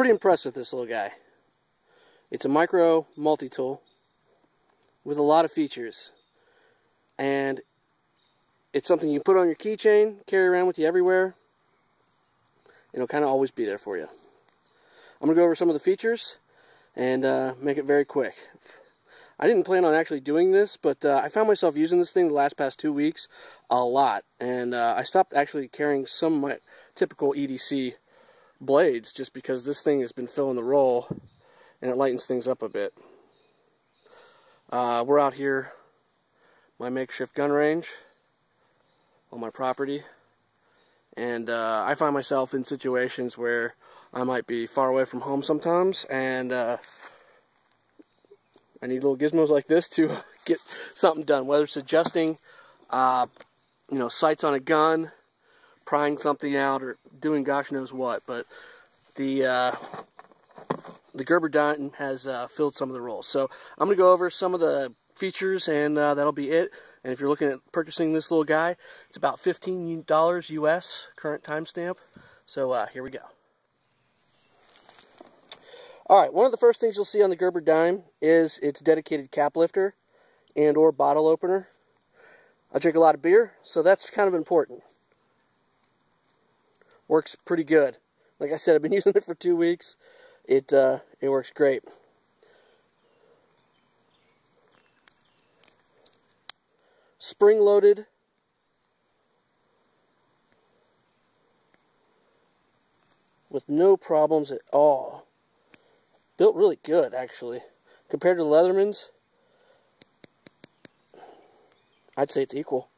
pretty impressed with this little guy. It's a micro multi-tool with a lot of features. And it's something you put on your keychain, carry around with you everywhere. It'll kind of always be there for you. I'm going to go over some of the features and make it very quick. I didn't plan on actually doing this, but I found myself using this thing the past 2 weeks a lot. And I stopped actually carrying some of my typical EDC blades just because this thing has been filling the roll and it lightens things up a bit. We're out here, my makeshift gun range on my property. And I find myself in situations where I might be far away from home sometimes, and I need little gizmos like this to get something done, whether it's adjusting, sights on a gun, prying something out, or doing gosh knows what. But the Gerber dime has filled some of the roles. So I'm going to go over some of the features, and that'll be it. And if you're looking at purchasing this little guy, it's about $15 US, current timestamp. So here we go. Alright, one of the first things you'll see on the Gerber dime is its dedicated cap lifter and or bottle opener. I drink a lot of beer, so that's kind of important. Works pretty good. Like I said, I've been using it for 2 weeks. It works great. Spring-loaded. With no problems at all. Built really good, actually. Compared to the Leatherman's, I'd say it's equal.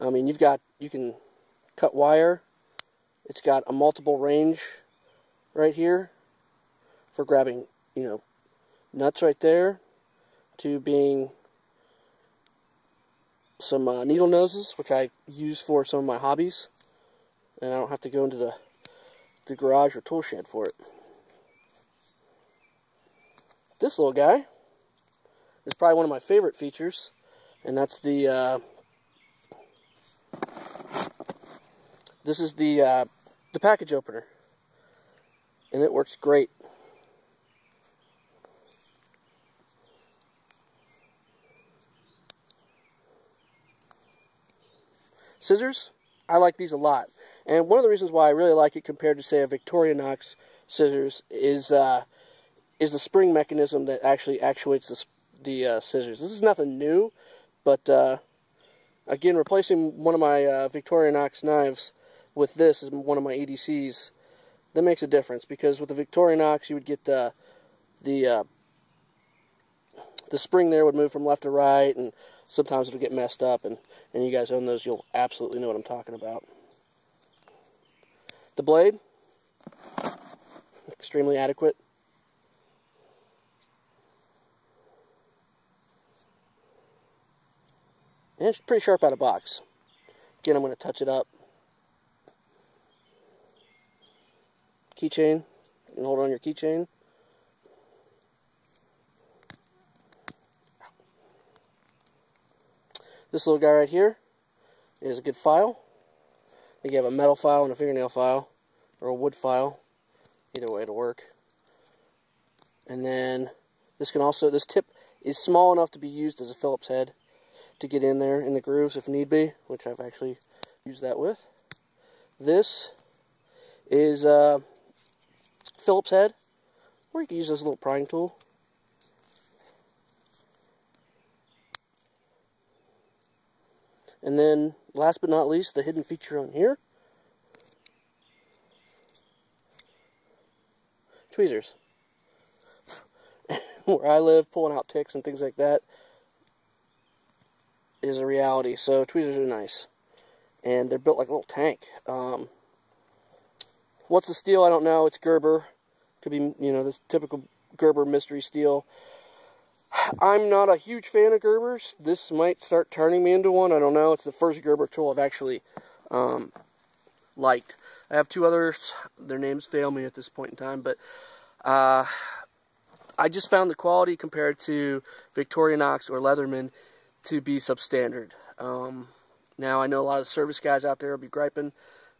I mean, you can cut wire. It's got a multiple range right here for grabbing, nuts right there, to being some needle noses, which I use for some of my hobbies, and I don't have to go into the garage or tool shed for it. This little guy is probably one of my favorite features, and that's the this is the package opener, and it works great. Scissors, I like these a lot, and one of the reasons why I really like it compared to, say, a Victorinox scissors is the spring mechanism that actually actuates the scissors. This is nothing new, but again, replacing one of my Victorinox knives with this is one of my EDCs. That makes a difference, because with the Victorinox you would get the spring there would move from left to right, and sometimes it'll get messed up, and you guys own those, you'll absolutely know what I'm talking about. The blade, extremely adequate. And it's pretty sharp out of box. Again, I'm going to touch it up. Keychain. You can hold it on your keychain. This little guy right here is a good file. I think you have a metal file and a fingernail file, or a wood file. Either way it'll work. And then this tip is small enough to be used as a Phillips head to get in there in the grooves if need be, which I've actually used that with. This is Phillips head, or you can use this little prying tool. And then, last but not least, the hidden feature on here. Tweezers. Where I live, pulling out ticks and things like that is a reality. So tweezers are nice. And they're built like a little tank. What's the steel? I don't know. It's Gerber. Could be, this typical Gerber mystery steel. I'm not a huge fan of Gerbers. This might start turning me into one. I don't know. It's the first Gerber tool I've actually liked. I have two others. Their names fail me at this point in time, but I just found the quality compared to Victorinox or Leatherman to be substandard. Now, I know a lot of service guys out there will be griping.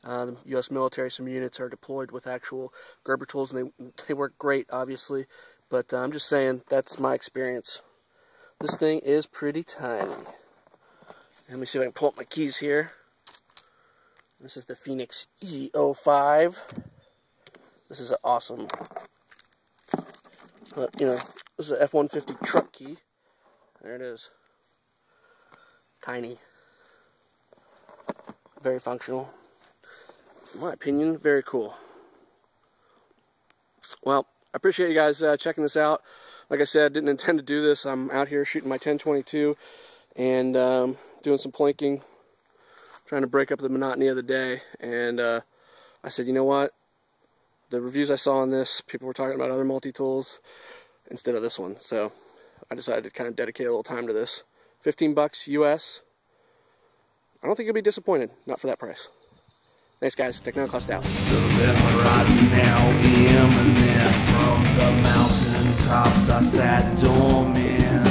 The U.S. military, some units are deployed with actual Gerber tools, and they work great, obviously. But I'm just saying, that's my experience. This thing is pretty tiny. Let me see if I can pull up my keys here. This is the Phoenix E05. This is an awesome, but, you know, this is an F-150 truck key. There it is. Tiny. Very functional. In my opinion, very cool. Well, I appreciate you guys checking this out. Like I said, didn't intend to do this. I'm out here shooting my 1022 and doing some plinking, trying to break up the monotony of the day. And I said, you know what? The reviews I saw on this, people were talking about other multi-tools instead of this one. So I decided to kind of dedicate a little time to this. 15 bucks US. I don't think you'll be disappointed. Not for that price. Thanks, guys. Technolocaust out. The horizon now imminent. From the mountain tops I sat dormant.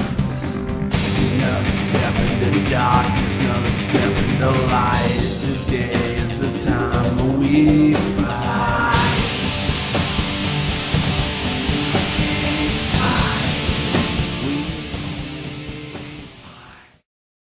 Another step into darkness, another step into light. Today is the time we